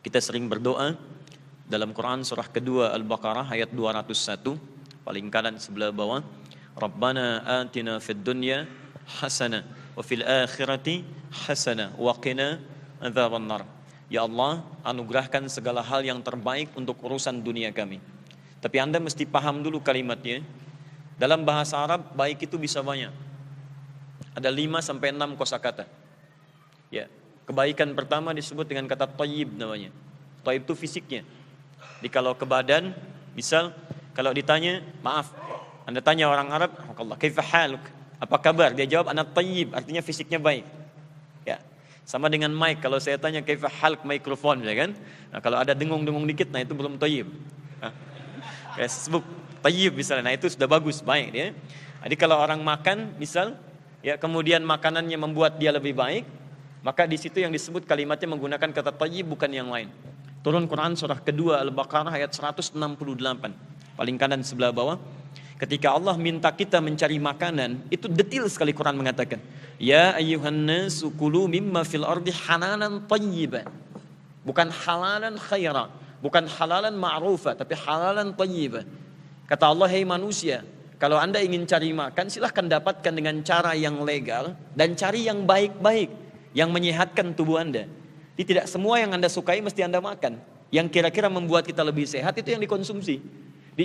Kita sering berdoa dalam Quran surah kedua Al-Baqarah ayat 201, paling kanan sebelah bawah. Rabbana atina fid dunya hasanah wa fil akhirati hasanah wa qina adzabannar. Ya Allah, anugerahkan segala hal yang terbaik untuk urusan dunia kami. Tapi Anda mesti paham dulu kalimatnya. Dalam bahasa Arab, baik itu bisa banyak. Ada 5 sampai 6 kosakata. Ya, kebaikan pertama disebut dengan kata thayyib namanya. Thayyib itu fisiknya. Jadi kalau ke badan, misal kalau ditanya, maaf, Anda tanya orang Arab, Allah, kaifa haluk? Apa kabar? Dia jawab ana thayyib, artinya fisiknya baik. Ya. Sama dengan mic, kalau saya tanya kaifa haluk mikrofon, ya kan? Nah, kalau ada dengung-dengung dikit, nah itu belum thayyib. Kayak sebut thayyib misalnya, nah itu sudah bagus, baik dia. Jadi kalau orang makan, misal, ya kemudian makanannya membuat dia lebih baik, maka di situ yang disebut kalimatnya menggunakan kata thayyib, bukan yang lain. Turun Quran surah kedua Al-Baqarah ayat 168, paling kanan sebelah bawah. Ketika Allah minta kita mencari makanan, itu detail sekali Quran mengatakan, ya ayyuhan nasu kulu mimma fil ardi halalan thayyiban. Bukan halalan khaira, bukan halalan ma'rufa, tapi halalan thayyiban. Kata Allah, hei manusia, kalau Anda ingin cari makan, silahkan dapatkan dengan cara yang legal dan cari yang baik-baik, yang menyehatkan tubuh Anda. Jadi tidak semua yang Anda sukai mesti Anda makan. Yang kira-kira membuat kita lebih sehat itu yang dikonsumsi.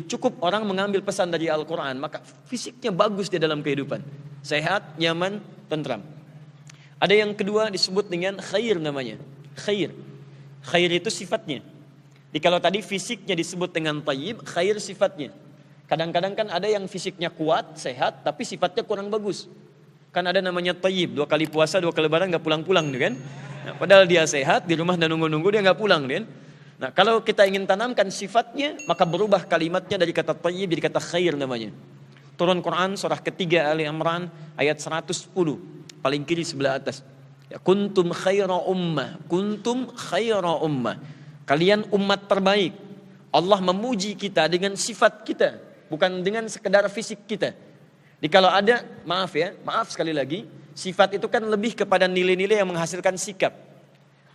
Cukup orang mengambil pesan dari Al-Quran, maka fisiknya bagus di dalam kehidupan. Sehat, nyaman, tentram. Ada yang kedua disebut dengan khair namanya. Khair. Khair itu sifatnya. Jadi kalau tadi fisiknya disebut dengan thayyib, khair sifatnya. Kadang-kadang kan ada yang fisiknya kuat, sehat, tapi sifatnya kurang bagus. Kan ada namanya thayyib, 2 kali puasa, 2 kali lebaran gak pulang-pulang kan. Nah, padahal dia sehat, di rumah dan nunggu-nunggu dia gak pulang kan. Nah, kalau kita ingin tanamkan sifatnya, maka berubah kalimatnya dari kata thayyib jadi kata khair namanya. Turun Quran surah ketiga Ali Imran ayat 110, paling kiri sebelah atas. Ya, kuntum khaira ummah, kuntum khaira ummah. Kalian umat terbaik. Allah memuji kita dengan sifat kita, bukan dengan sekedar fisik kita. Jadi kalau ada, maaf sekali lagi, sifat itu kan lebih kepada nilai-nilai yang menghasilkan sikap.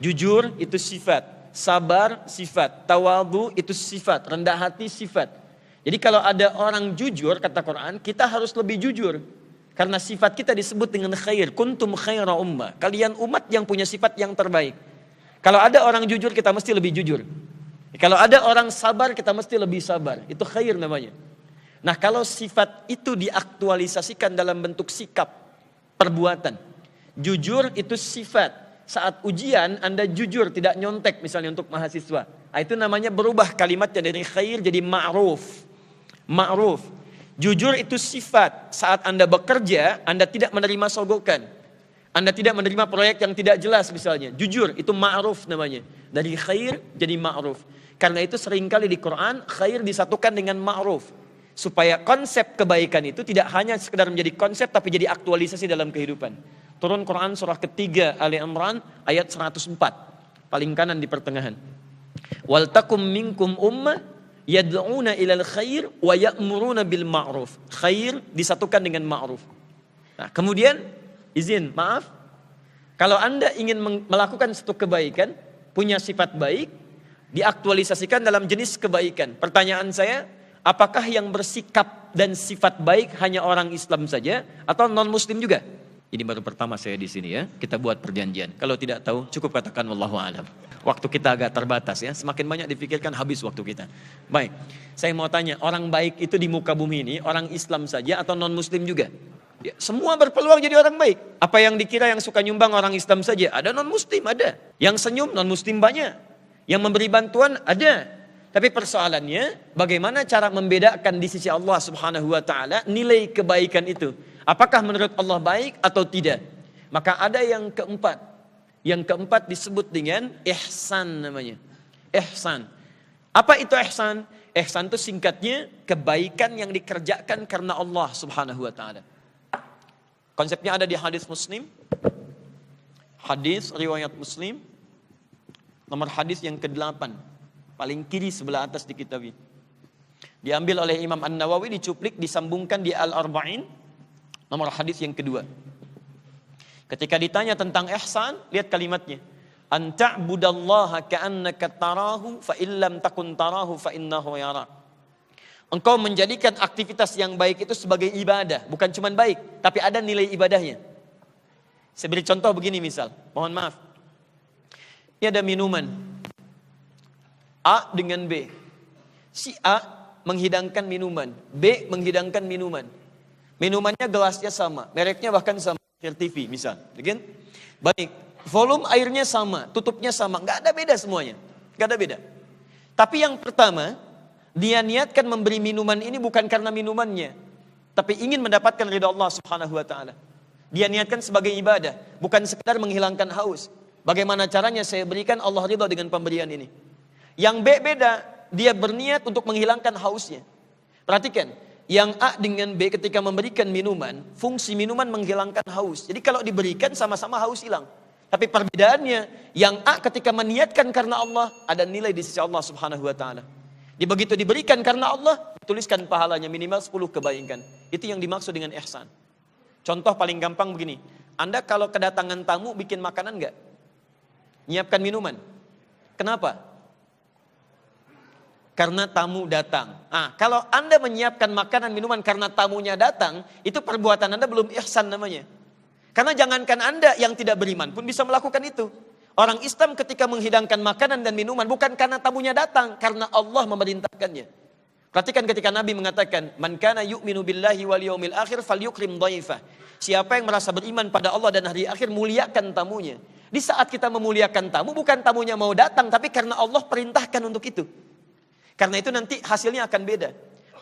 Jujur itu sifat. Sabar sifat, tawadhu itu sifat, rendah hati sifat. Jadi kalau ada orang jujur, kata Quran, kita harus lebih jujur. Karena sifat kita disebut dengan khair, kuntum khaira ummah. Kalian umat yang punya sifat yang terbaik. Kalau ada orang jujur, kita mesti lebih jujur. Kalau ada orang sabar, kita mesti lebih sabar. Itu khair namanya. Nah, kalau sifat itu diaktualisasikan dalam bentuk sikap, perbuatan. Jujur itu sifat. Saat ujian Anda jujur, tidak nyontek misalnya untuk mahasiswa. Nah, itu namanya berubah kalimatnya dari khair jadi ma'ruf. Ma'ruf. Jujur itu sifat. Saat Anda bekerja, Anda tidak menerima sogokan. Anda tidak menerima proyek yang tidak jelas misalnya. Jujur itu ma'ruf namanya. Dari khair jadi ma'ruf. Karena itu seringkali di Quran khair disatukan dengan ma'ruf. Supaya konsep kebaikan itu tidak hanya sekedar menjadi konsep tapi jadi aktualisasi dalam kehidupan. Turun Quran surah ketiga Ali Imran ayat 104. Paling kanan di pertengahan. Wal takum minkum ummah yad'una ilal khair wa ya'muruna bil ma'ruf. Khair disatukan dengan ma'ruf. Nah, kemudian maaf. Kalau Anda ingin melakukan satu kebaikan, punya sifat baik, diaktualisasikan dalam jenis kebaikan. Pertanyaan saya, apakah yang bersikap dan sifat baik hanya orang Islam saja atau non-muslim juga? Ini baru pertama saya di sini ya. Kita buat perjanjian. Kalau tidak tahu, cukup katakan wallahu a'lam. Waktu kita agak terbatas ya. Semakin banyak dipikirkan, habis waktu kita. Baik, saya mau tanya, orang baik itu di muka bumi ini, orang Islam saja atau non-muslim juga? Ya, semua berpeluang jadi orang baik. Apa yang dikira yang suka nyumbang orang Islam saja? Ada non-muslim, ada. Yang senyum, non-muslim banyak. Yang memberi bantuan, ada. Tapi persoalannya, bagaimana cara membedakan di sisi Allah subhanahu wa ta'ala nilai kebaikan itu? Apakah menurut Allah baik atau tidak? Maka ada yang keempat. Yang keempat disebut dengan ihsan namanya. Ihsan. Apa itu ihsan? Ihsan itu singkatnya kebaikan yang dikerjakan karena Allah subhanahu wa ta'ala. Konsepnya ada di hadis Muslim. Hadis riwayat Muslim. Nomor hadis yang ke-8. Paling kiri sebelah atas di kitab ini. Diambil oleh Imam An-Nawawi, dicuplik, disambungkan di Al-Arba'in. Nomor hadis yang kedua. Ketika ditanya tentang ihsan, lihat kalimatnya. an ta'budallaha ka'annaka tarahu fa illam takun tarahu fa innahu yarak. Engkau menjadikan aktivitas yang baik itu sebagai ibadah, bukan cuma baik, tapi ada nilai ibadahnya. Saya beri contoh begini misal, mohon maaf. Ini ada minuman A dengan B. Si A menghidangkan minuman, B menghidangkan minuman. Minumannya gelasnya sama, mereknya bahkan sama, Air TV misal, kan? Baik, volume airnya sama, tutupnya sama, nggak ada beda semuanya, nggak ada beda. Tapi yang pertama, dia niatkan memberi minuman ini bukan karena minumannya, tapi ingin mendapatkan ridha Allah Subhanahu Wa Taala. Dia niatkan sebagai ibadah, bukan sekedar menghilangkan haus. Bagaimana caranya saya berikan Allah ridha dengan pemberian ini? Yang B beda, dia berniat untuk menghilangkan hausnya. Perhatikan, yang A dengan B ketika memberikan minuman, fungsi minuman menghilangkan haus. Jadi kalau diberikan sama-sama haus hilang. Tapi perbedaannya, yang A ketika meniatkan karena Allah, ada nilai di sisi Allah Subhanahu Wa Taala. Begitu diberikan karena Allah, tuliskan pahalanya minimal 10 kebaikan. Itu yang dimaksud dengan ihsan. Contoh paling gampang begini, Anda kalau kedatangan tamu bikin makanan enggak? Nyiapkan minuman. Kenapa? Karena tamu datang. Kalau Anda menyiapkan makanan minuman karena tamunya datang, itu perbuatan Anda belum ihsan namanya. Karena jangankan Anda yang tidak beriman pun bisa melakukan itu. Orang Islam ketika menghidangkan makanan dan minuman bukan karena tamunya datang, karena Allah memerintahkannya. Perhatikan ketika Nabi mengatakan, "Man kana yu'minu billahi wal yaumil akhir falyukrim dhaifah." Siapa yang merasa beriman pada Allah dan hari akhir, muliakan tamunya. Di saat kita memuliakan tamu, bukan tamunya mau datang, tapi karena Allah perintahkan untuk itu. Karena itu nanti hasilnya akan beda.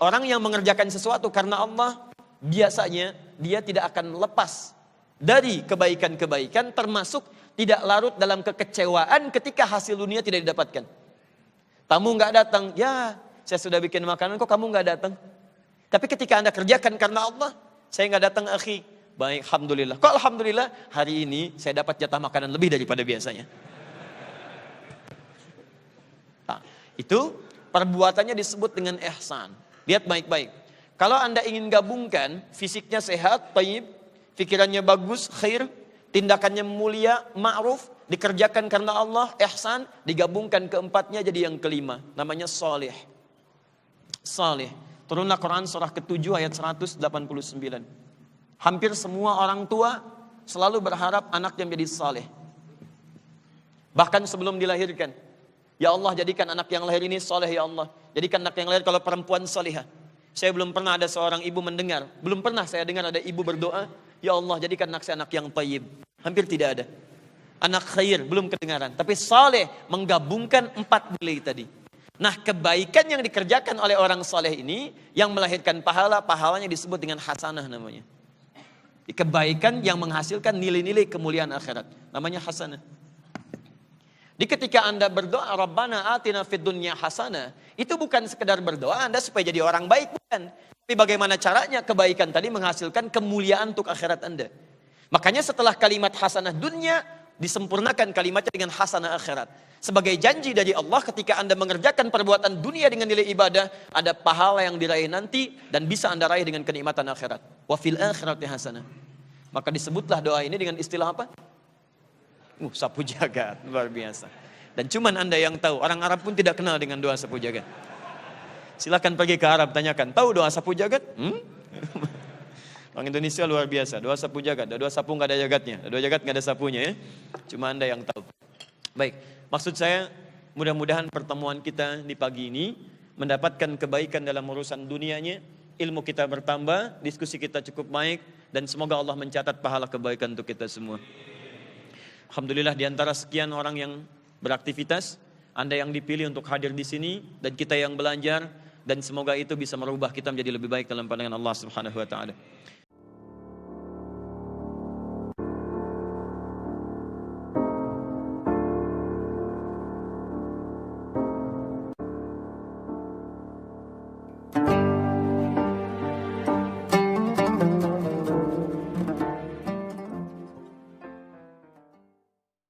Orang yang mengerjakan sesuatu karena Allah, biasanya dia tidak akan lepas dari kebaikan-kebaikan, termasuk tidak larut dalam kekecewaan ketika hasil dunia tidak didapatkan. Tamu nggak datang, ya saya sudah bikin makanan kok kamu nggak datang. Tapi ketika Anda kerjakan karena Allah, saya nggak datang akhi, baik alhamdulillah. Kok alhamdulillah hari ini saya dapat jatah makanan lebih daripada biasanya. Nah, itu perbuatannya disebut dengan ihsan. Lihat baik-baik. Kalau Anda ingin gabungkan, fisiknya sehat, thayyib, pikirannya bagus, khair, tindakannya mulia, ma'ruf, dikerjakan karena Allah, ihsan, digabungkan keempatnya jadi yang kelima, namanya salih. Salih. Turunlah Quran surah ke-7 ayat 189. Hampir semua orang tua selalu berharap anaknya menjadi salih. Bahkan sebelum dilahirkan, ya Allah jadikan anak yang lahir ini salih ya Allah. Jadikan anak yang lahir kalau perempuan salihah. Saya belum pernah ada seorang ibu mendengar, belum pernah saya dengar ada ibu berdoa, ya Allah jadikan anak saya anak yang thayyib. Hampir tidak ada. Anak khair belum kedengaran, tapi saleh menggabungkan 4 nilai tadi. Nah, kebaikan yang dikerjakan oleh orang saleh ini yang melahirkan pahala, pahalanya disebut dengan hasanah namanya. Kebaikan yang menghasilkan nilai-nilai kemuliaan akhirat, namanya hasanah. Di ketika Anda berdoa, Rabbana atina fid dunya hasanah, itu bukan sekedar berdoa Anda supaya jadi orang baik, bukan. Tapi bagaimana caranya kebaikan tadi menghasilkan kemuliaan untuk akhirat Anda. Makanya setelah kalimat hasanah dunia, disempurnakan kalimatnya dengan hasanah akhirat. Sebagai janji dari Allah ketika Anda mengerjakan perbuatan dunia dengan nilai ibadah, ada pahala yang diraih nanti dan bisa Anda raih dengan kenikmatan akhirat. Wa fil akhirati hasanah. Maka disebutlah doa ini dengan istilah apa? Sapu jagat, luar biasa. Dan cuman Anda yang tahu, orang Arab pun tidak kenal dengan doa sapu jagat. Silakan pergi ke Arab, tanyakan, tahu doa sapu jagat? Orang Indonesia luar biasa, doa sapu jagat. Doa sapu nggak ada jagatnya, doa jagat nggak ada sapunya ya. Cuma Anda yang tahu. Baik, maksud saya mudah-mudahan pertemuan kita di pagi ini mendapatkan kebaikan dalam urusan dunianya, ilmu kita bertambah, diskusi kita cukup baik, dan semoga Allah mencatat pahala kebaikan untuk kita semua. Alhamdulillah di antara sekian orang yang beraktivitas, Anda yang dipilih untuk hadir di sini dan kita yang belajar, dan semoga itu bisa merubah kita menjadi lebih baik dalam pandangan Allah Subhanahu wa taala.